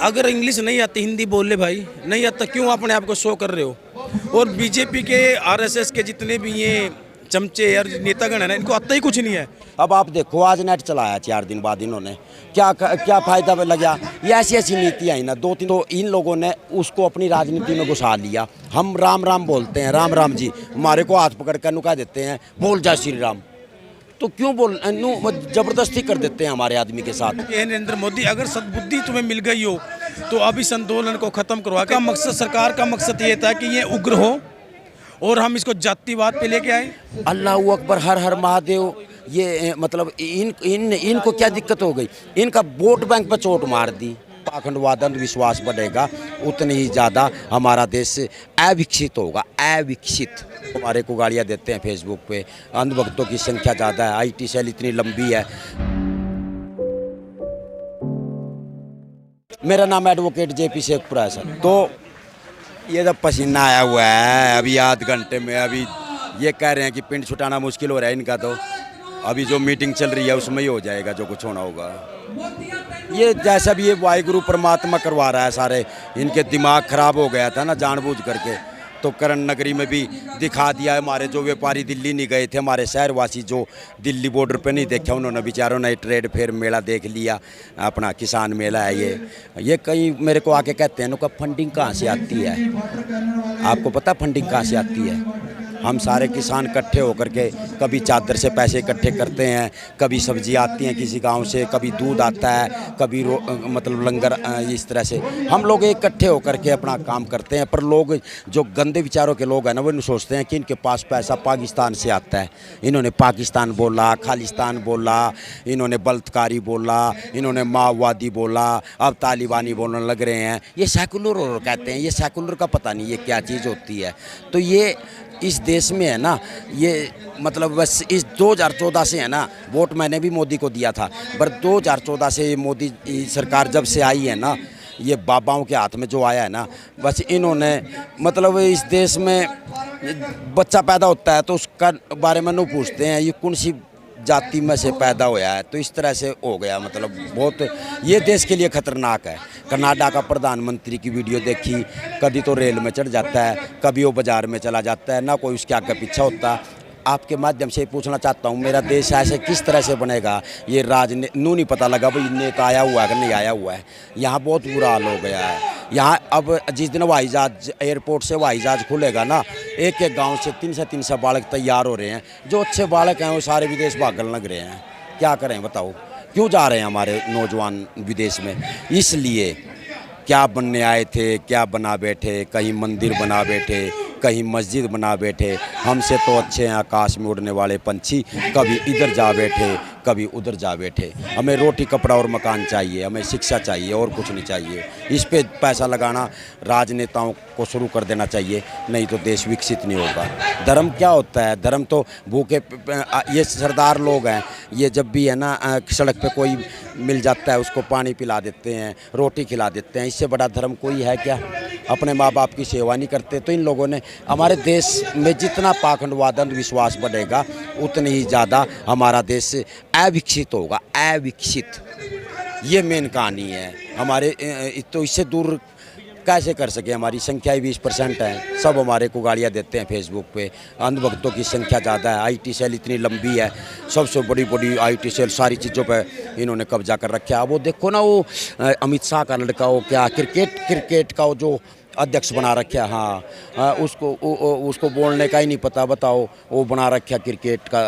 अगर इंग्लिश नहीं आती हिंदी बोल ले भाई, नहीं आता क्यों अपने आप को शो कर रहे हो। और बीजेपी के आरएसएस के जितने भी ये चमचे और नेतागण है ना, इनको आता ही कुछ नहीं है। अब आप देखो आज नेट चलाया 4 दिन बाद इन्होंने क्या फायदा लगा। ये ऐसी ऐसी नीतियाँ आई ना 2-3, तो इन लोगों ने उसको अपनी राजनीति में घुसा लिया। हम राम राम बोलते हैं, राम राम जी, हमारे को हाथ पकड़ कर नुका देते हैं बोल जा श्री राम, तो क्यों बोल जबरदस्ती कर देते हैं हमारे आदमी के साथ। नरेंद्र मोदी, अगर सद्बुद्धि तुम्हें मिल गई हो तो अब इस आंदोलन को खत्म करवा का मकसद, सरकार का मकसद ये था कि ये उग्र हो और हम इसको जातिवाद पे लेके आए। अल्लाह अकबर, हर हर महादेव। ये मतलब इनको क्या दिक्कत हो गई, इनका वोट बैंक पर चोट मार दी। पाखंडवाद अंधविश्वास बढ़ेगा उतनी ही ज़्यादा हमारा देश अविकसित होगा, अविकसित। हमारे को गालियाँ देते हैं फेसबुक पे, अंधभक्तों की संख्या ज़्यादा है, IT सेल इतनी लंबी है। मेरा नाम एडवोकेट JP शेखपुरा है सर। तो ये जब पसीना आया हुआ है अभी आध घंटे में, अभी ये कह रहे हैं कि पिंड छुटाना मुश्किल हो रहा है इनका, तो अभी जो मीटिंग चल रही है उसमें ही हो जाएगा जो कुछ होना होगा। ये जैसा भी ये वाहिगुरु परमात्मा करवा रहा है सारे, इनके दिमाग खराब हो गया था ना जानबूझ करके। तो करण नगरी में भी दिखा दिया है। हमारे जो व्यापारी दिल्ली नहीं गए थे, हमारे शहरवासी जो दिल्ली बॉर्डर पे नहीं देखा, उन्होंने बेचारों ने ट्रेड फेयर मेला देख लिया, अपना किसान मेला है ये कई मेरे को आके कहते हैं उनका फंडिंग कहाँ से आती है, आपको पता फंडिंग कहाँ से आती है। हम सारे किसान इकट्ठे होकर के कभी चादर से पैसे इकट्ठे करते हैं, कभी सब्जी आती हैं किसी गांव से, कभी दूध आता है, कभी मतलब लंगर, इस तरह से हम लोग इकट्ठे होकर के अपना काम करते हैं। पर लोग जो गंदे विचारों के लोग हैं ना, वो सोचते हैं कि इनके पास पैसा पाकिस्तान से आता है। इन्होंने पाकिस्तान बोला, खालिस्तान बोला, इन्होंने बलात्कारी बोला, इन्होंने माओवादी बोला, अब तालिबानी बोलने लग रहे हैं। ये सेकुलर कहते हैं, ये सेकुलर का पता नहीं ये क्या चीज़ होती है। तो ये इस देश में है ना, ये मतलब बस इस 2014 से है ना, वोट मैंने भी मोदी को दिया था, पर 2014 से मोदी सरकार जब से आई है ना, ये बाबाओं के हाथ में जो आया है ना, बस इन्होंने मतलब इस देश में बच्चा पैदा होता है तो उसका बारे में नहीं पूछते हैं ये कौन सी जाति में से पैदा हुआ है, तो इस तरह से हो गया। मतलब बहुत ये देश के लिए खतरनाक है। कनाडा का प्रधानमंत्री की वीडियो देखी, कभी तो रेल में चढ़ जाता है, कभी वो बाजार में चला जाता है, ना कोई उसके आगे पीछा होता। आपके माध्यम से पूछना चाहता हूँ, मेरा देश ऐसे किस तरह से बनेगा, ये राजनू नहीं पता लगा भाई नेता आया हुआ है कि नहीं आया हुआ है। यहाँ बहुत बुरा हाल हो गया है। यहाँ अब जिस दिन हवाई जहाज एयरपोर्ट से हवाई जहाज खुलेगा ना, एक एक गांव से 300 बालक तैयार हो रहे हैं। जो अच्छे बालक हैं वो सारे विदेश भागने लग रहे हैं। क्या करें बताओ, क्यों जा रहे हैं हमारे नौजवान विदेश में? इसलिए क्या बनने आए थे क्या बना बैठे, कहीं मंदिर बना बैठे, कहीं मस्जिद बना बैठे। हमसे तो अच्छे हैं आकाश में उड़ने वाले पंछी, कभी इधर जा बैठे कभी उधर जा बैठे। हमें रोटी कपड़ा और मकान चाहिए, हमें शिक्षा चाहिए और कुछ नहीं चाहिए। इस पे पैसा लगाना राजनेताओं को शुरू कर देना चाहिए, नहीं तो देश विकसित नहीं होगा। धर्म क्या होता है? धर्म तो भूखे ये सरदार लोग हैं, ये जब भी है ना सड़क पे कोई मिल जाता है उसको पानी पिला देते हैं, रोटी खिला देते हैं। इससे बड़ा धर्म कोई है क्या? अपने माँ बाप की सेवा नहीं करते। तो इन लोगों ने हमारे देश में जितना पाखंडवाद अंधविश्वास बढ़ेगा उतनी ही ज़्यादा हमारा देश अविकसित होगा, अविकसित। ये मेन कहानी है हमारे। तो इससे दूर कैसे कर सके? हमारी संख्या ही 20% है। सब हमारे को गालियाँ देते हैं फेसबुक पे, अंधभक्तों की संख्या ज़्यादा है, IT सेल इतनी लंबी है, सबसे बड़ी बड़ी IT सेल, सारी चीज़ों पे इन्होंने कब्जा कर रखा है। वो देखो ना, वो अमित शाह का लड़का, वो क्या क्रिकेट का वो जो अध्यक्ष बना रखा, हाँ, उसको बोलने का ही नहीं पता। बताओ, वो बना रखा क्रिकेट का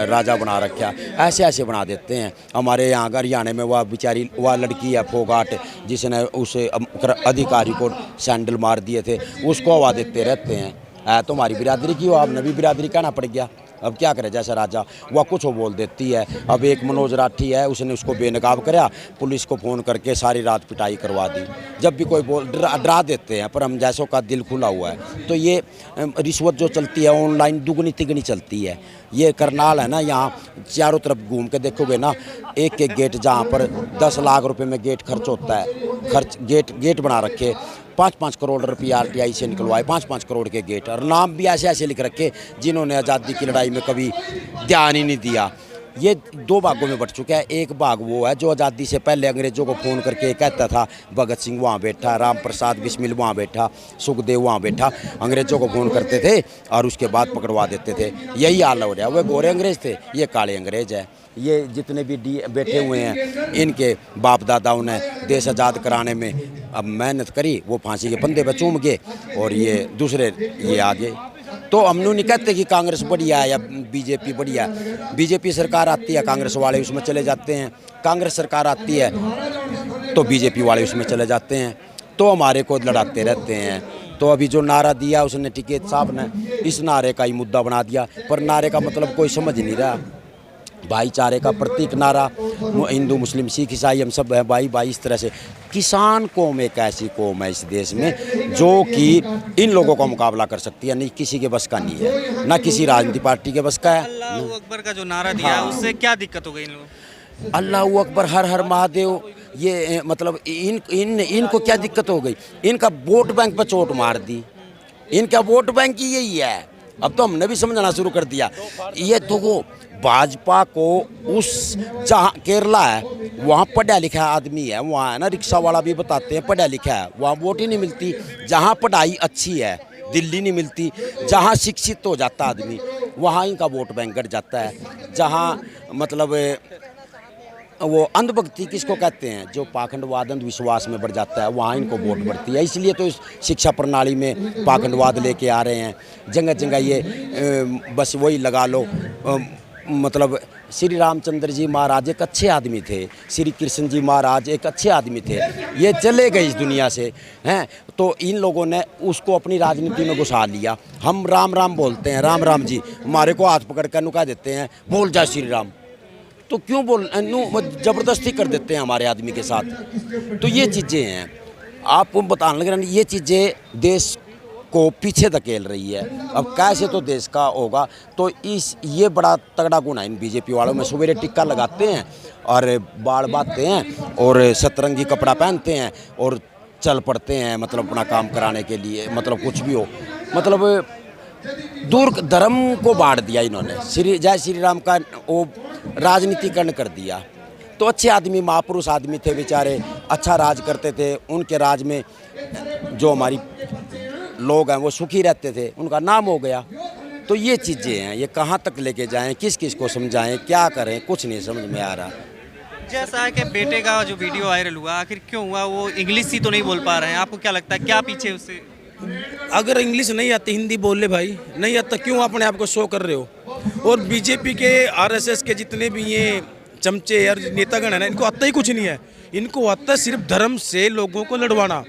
राजा बना रखा। ऐसे ऐसे बना देते हैं। हमारे यहाँ हरियाणा में वह बेचारी वह लड़की है फोगाट, जिसने उस अधिकारी को सैंडल मार दिए थे, उसको हवा देते रहते हैं। है तो हमारी बिरादरी की हो, आपने भी बिरादरी कहना पड़ गया। अब क्या करे, जैसा राजा वह कुछ वो बोल देती है। अब एक मनोज राठी है, उसने उसको बेनकाब कराया, पुलिस को फ़ोन करके सारी रात पिटाई करवा दी। जब भी कोई डरा देते हैं, पर हम जैसों का दिल खुला हुआ है। तो ये रिश्वत जो चलती है ऑनलाइन दुगनी तिगनी चलती है। ये करनाल है ना, यहाँ चारों तरफ घूम के देखोगे ना, एक एक गेट जहाँ पर 10 लाख रुपए में गेट खर्च होता है, गेट बना रखे। 5-5 करोड़ रुपया RTI से निकलवाए, 5-5 करोड़ के गेट, और नाम भी ऐसे ऐसे लिख रखे जिन्होंने आज़ादी की लड़ाई में कभी ध्यान ही नहीं दिया। ये दो भागों में बट चुका है। एक भाग वो है जो आज़ादी से पहले अंग्रेज़ों को फ़ोन करके कहता था, भगत सिंह वहाँ बैठा, राम प्रसाद बिस्मिल वहाँ बैठा, सुखदेव वहाँ बैठा, अंग्रेज़ों को फ़ोन करते थे और उसके बाद पकड़वा देते थे। यही हाल हो रहा है। वे गोरे अंग्रेज़ थे, ये काले अंग्रेज़ है। ये जितने भी बैठे हुए हैं, इनके बाप दादाओं ने देश आज़ाद कराने में अब मेहनत करी, वो फांसी के फंदे पर चूम गए और ये दूसरे ये आगे। तो हम नहीं कहते कि कांग्रेस बढ़िया है या बीजेपी बढ़िया है। बीजेपी सरकार आती है, कांग्रेस वाले उसमें चले जाते हैं, कांग्रेस सरकार आती है तो बीजेपी वाले उसमें चले जाते हैं, तो हमारे को लड़ाते रहते हैं। तो अभी जो नारा दिया उसने टिकैत साहब ने, इस नारे का ही मुद्दा बना दिया, पर नारे का मतलब कोई समझ नहीं रहा। भाईचारे का प्रतीक नारा, हिंदू मुस्लिम सिख ईसाई हम सब हैं भाई भाई। इस तरह से किसान कौम एक ऐसी कौम है इस देश में जो कि इन लोगों का मुकाबला कर सकती है, नहीं किसी के बस का नहीं है, ना किसी राजनीतिक पार्टी के बस का है। अल्लाह अकबर का जो नारा दिया है उससे क्या दिक्कत हो गई इन लोगों को? अल्लाह अकबर, हर हर महादेव, ये मतलब इनको क्या दिक्कत हो गई? इनका वोट बैंक पर चोट मार दी। इनका वोट बैंक ही यही है। अब तो हमने भी समझना शुरू कर दिया। ये तो वो भाजपा को उस जहाँ केरला है वहाँ पढ़ा लिखा आदमी है, वहाँ है ना रिक्शा वाला भी बताते हैं पढ़ा लिखा है, वहाँ वोट ही नहीं मिलती। जहाँ पढ़ाई अच्छी है दिल्ली नहीं मिलती, जहाँ शिक्षित हो जाता आदमी वहाँ इनका वोट बैंक घट जाता है। जहाँ मतलब वो अंधभक्ति किसको कहते हैं, जो पाखंडवाद अंधविश्वास में बढ़ जाता है, वहाँ इनको वोट बढ़ती है। इसलिए तो इस शिक्षा प्रणाली में पाखंडवाद लेके आ रहे हैं जगह जगह। ये बस वही लगा लो, मतलब श्री रामचंद्र जी महाराज एक अच्छे आदमी थे, श्री कृष्ण जी महाराज एक अच्छे आदमी थे, ये चले गए इस दुनिया से हैं। तो इन लोगों ने उसको अपनी राजनीति में घुसा लिया। हम राम राम बोलते हैं, राम राम जी, हमारे को हाथ पकड़ कर नुका देते हैं, बोल जा श्री राम। तो क्यों ज़बरदस्ती कर देते हैं हमारे आदमी के साथ। तो ये चीज़ें हैं, आपको बताने लग रहा है, ये चीज़ें देश को पीछे धकेल रही है। अब कैसे तो देश का होगा। तो ये बड़ा तगड़ा गुण है इन बीजेपी वालों में। सवेरे टिक्का लगाते हैं और बाल बांधते हैं और सतरंगी कपड़ा पहनते हैं और चल पड़ते हैं, मतलब अपना काम कराने के लिए, मतलब कुछ भी हो, मतलब दूर धर्म को बांट दिया इन्होंने। जय श्री राम का वो राजनीतिकरण कर दिया। तो अच्छे आदमी, महापुरुष आदमी थे बेचारे, अच्छा राज करते थे, उनके राज में जो हमारी लोग हैं वो सुखी रहते थे, उनका नाम हो गया। तो ये चीज़ें हैं, ये कहाँ तक लेके जाएं, किस किस को समझाएं, क्या करें, कुछ नहीं समझ में आ रहा। जैसा है कि बेटे का जो वीडियो वायरल हुआ, आखिर क्यों हुआ? वो इंग्लिश ही तो नहीं बोल पा रहे हैं, आपको क्या लगता है क्या पीछे उससे? अगर इंग्लिश नहीं आती, हिंदी बोल ले भाई, नहीं आता क्यों अपने आप को शो कर रहे हो? और बीजेपी के आरएसएस के जितने भी ये चमचे और नेतागण है ना, इनको आता ही कुछ नहीं है। इनको आता है सिर्फ धर्म से लोगों को लड़वाना।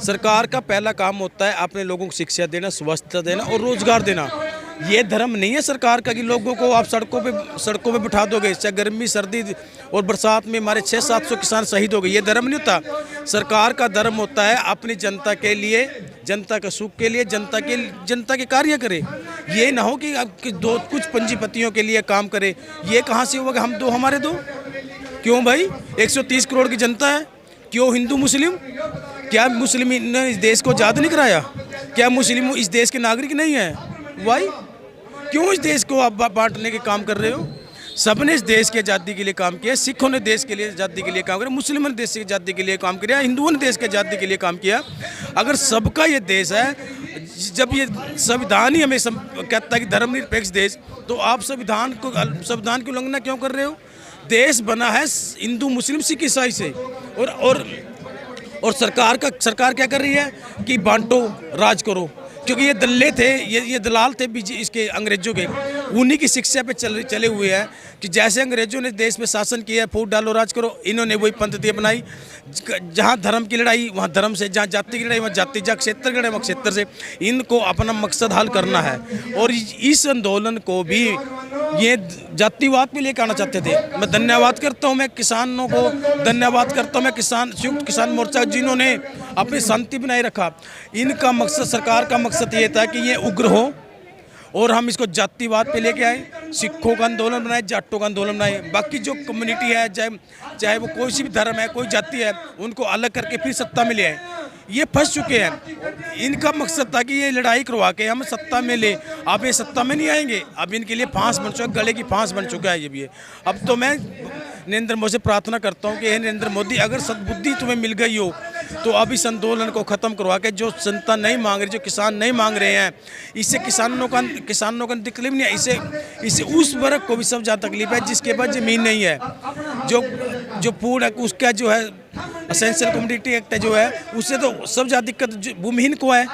सरकार का पहला काम होता है अपने लोगों को शिक्षा देना, स्वास्थ्य देना और रोजगार देना। ये धर्म नहीं है सरकार का कि लोगों को आप सड़कों पे बिठा दोगे, चाहे गर्मी सर्दी और बरसात में हमारे 600-700 किसान शहीद हो गए। ये धर्म नहीं होता। सरकार का धर्म होता है अपनी जनता के लिए, जनता के सुख के लिए, जनता के कार्य करे। ये ना हो कि कुछ पंजीपतियों के लिए काम करे। ये कहाँ से होगा? हम दो हमारे दो क्यों भाई? 130 करोड़ की जनता है, क्यों हिंदू मुस्लिम? क्या मुस्लिम ने इस देश को आज़ाद नहीं कराया? क्या मुस्लिम इस देश के नागरिक नहीं है? भाई क्यों इस देश को आप बांटने के काम कर रहे हो? सबने इस देश की आज़ादी के लिए काम किया। सिखों ने देश के लिए आज़ादी के लिए काम किया, मुस्लिमों ने देश की आज़ादी के लिए काम किया, हिंदुओं ने देश की आज़ादी के लिए काम किया। अगर सबका ये देश है, जब ये संविधान ही हमें कहता है कि धर्मनिरपेक्ष देश, तो आप संविधान की उल्लंघना क्यों कर रहे हो? देश बना है हिंदू मुस्लिम सिख ईसाई से, और सरकार क्या कर रही है कि बांटो राज करो। क्योंकि ये दल्ले थे, ये दलाल थे इसके अंग्रेजों के, उन्हीं की शिक्षा पे चले हुए हैं कि जैसे अंग्रेजों ने देश में शासन किया, फूट डालो राज करो, इन्होंने वही पद्धति अपनाई। जहाँ धर्म की लड़ाई वहाँ धर्म से, जहाँ जाति की लड़ाई वहाँ जाति, जहाँ क्षेत्र की लड़ाई वहाँ क्षेत्र से। इनको अपना मकसद हल करना है और इस आंदोलन को भी ये जातिवाद पे लेकर आना चाहते थे। मैं धन्यवाद करता हूँ, मैं किसानों को धन्यवाद करता हूँ, मैं संयुक्त किसान मोर्चा जिन्होंने अपनी शांति बनाए रखा। इनका मकसद, सरकार का मकसद ये था कि ये उग्र हो और हम इसको जातिवाद पे लेके आए, सिखों का आंदोलन बनाए, जाटों का आंदोलन बनाए। बाकी जो कम्युनिटी है, चाहे वो कोई सी भी धर्म है, कोई जाति है, उनको अलग करके फिर सत्ता में ले आए। ये फंस चुके हैं। इनका मकसद था कि ये लड़ाई करवा के हम सत्ता में ले, अब ये सत्ता में नहीं आएंगे। अब इनके लिए फांस बन चुका, गले की फांस बन चुका है ये भी। अब तो मैं नरेंद्र मोदी से प्रार्थना करता हूँ कि हे नरेंद्र मोदी, अगर सद्बुद्धि तुम्हें मिल गई हो तो अब इस आंदोलन को ख़त्म करवा के, जो जनता नहीं मांग रही, जो किसान नहीं मांग रहे हैं, इससे किसानों का तकलीफ नहीं है, इससे उस वर्ग को भी सब ज़्यादा तकलीफ है जिसके पास ज़मीन नहीं है। जो फूड है उसका जो है एसेंशियल कमोडिटी एक्ट जो है, उससे तो सब ज़्यादा दिक्कत भूमिहीन को है।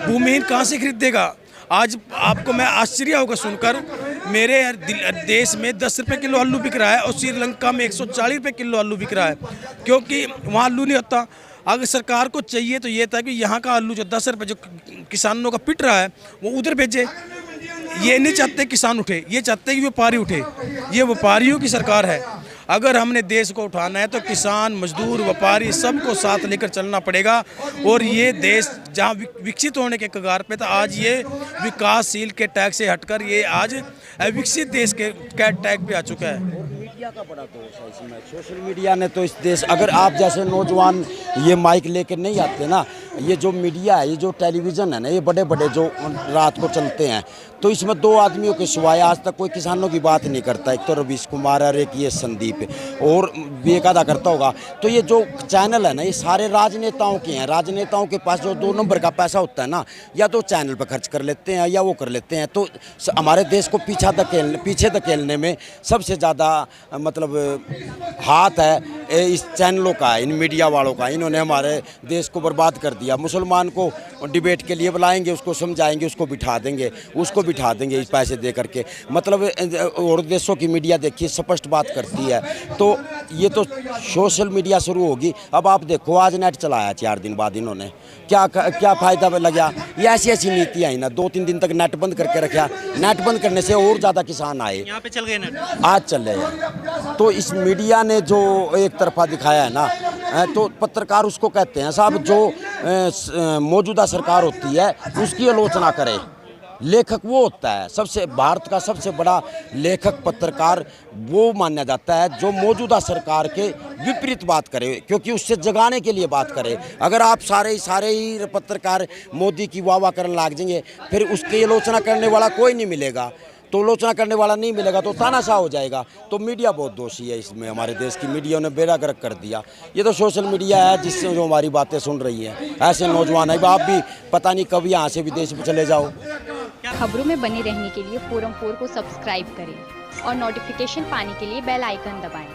भूमिहीन कहाँ से खरीदेगा? आज आपको मैं आश्चर्य होगा सुनकर, मेरे देश में 10 रुपये किलो आलू बिक रहा है और श्रीलंका में 140 रुपये किलो आलू बिक रहा है, क्योंकि वहाँ आलू नहीं होता। अगर सरकार को चाहिए तो ये था कि यहाँ का आलू जो 10 रुपये जो किसानों का पिट रहा है वो उधर भेजे। ये नहीं चाहते किसान उठे, ये चाहते कि व्यापारी उठे। ये व्यापारियों की सरकार है। अगर हमने देश को उठाना है तो किसान, मजदूर, व्यापारी सबको साथ लेकर चलना पड़ेगा। और ये देश जहाँ विकसित होने के कगार पे था, आज ये विकासशील के टैग से हटकर ये आज विकसित देश के टैग पे आ चुका है। मीडिया का बड़ा दोष है इसमें। सोशल मीडिया ने तो इस देश, अगर आप जैसे नौजवान ये माइक लेकर नहीं आते ना, ये जो मीडिया है, ये जो टेलीविज़न है ना, ये बड़े बड़े जो रात को चलते हैं, तो इसमें 2 आदमियों के सिवाय आज तक कोई किसानों की बात नहीं करता। एक तो रवीश कुमार और एक ये संदीप, और भी एक आधा करता होगा। तो ये जो चैनल है ना, ये सारे राजनेताओं के हैं। राजनेताओं के पास जो 2 नंबर का पैसा होता है ना, या तो चैनल पर खर्च कर लेते हैं या वो कर लेते हैं। तो हमारे देश को पीछे धकेलने में सबसे ज़्यादा मतलब हाथ है इस चैनलों का, इन मीडिया वालों का। इन्होंने हमारे देश को बर्बाद कर दिया। मुसलमान को डिबेट के लिए बुलाएंगे, उसको समझाएंगे, उसको बिठा देंगे इस पैसे दे करके। मतलब और देशों की मीडिया देखिए स्पष्ट बात करती है। तो ये तो सोशल मीडिया शुरू होगी। अब आप देखो, आज नेट चलाया 4 दिन बाद इन्होंने, क्या फ़ायदा लगा? ये ऐसी नीतियाँ ही ना, 2-3 दिन तक नेट बंद करके रखा। नेट बंद करने से और ज़्यादा किसान आए। यहाँ पे चल गए नेट, आज चल रहे हैं। तो इस मीडिया ने जो एक तरफा दिखाया है ना, तो पत्रकार उसको कहते हैं साहब जो मौजूदा सरकार होती है उसकी आलोचना करे। लेखक वो होता है, सबसे भारत का सबसे बड़ा लेखक पत्रकार वो माना जाता है जो मौजूदा सरकार के विपरीत बात करे, क्योंकि उससे जगाने के लिए बात करे। अगर आप सारे ही पत्रकार मोदी की वाह करने लग जाएंगे, फिर उसकी आलोचना करने वाला कोई नहीं मिलेगा। तो आलोचना करने वाला नहीं मिलेगा तो तानाशाह हो जाएगा। तो मीडिया बहुत दोषी है इसमें। हमारे देश की मीडिया ने बेड़ा गर्क कर दिया। ये तो सोशल मीडिया है जिससे जो हमारी बातें सुन रही है। ऐसे नौजवान है, आप भी पता नहीं कब यहाँ से विदेश में चले जाओ। खबरों में बने रहने के लिए फोरम 4 को सब्सक्राइब करें और नोटिफिकेशन पाने के लिए बेल आइकन दबाएं।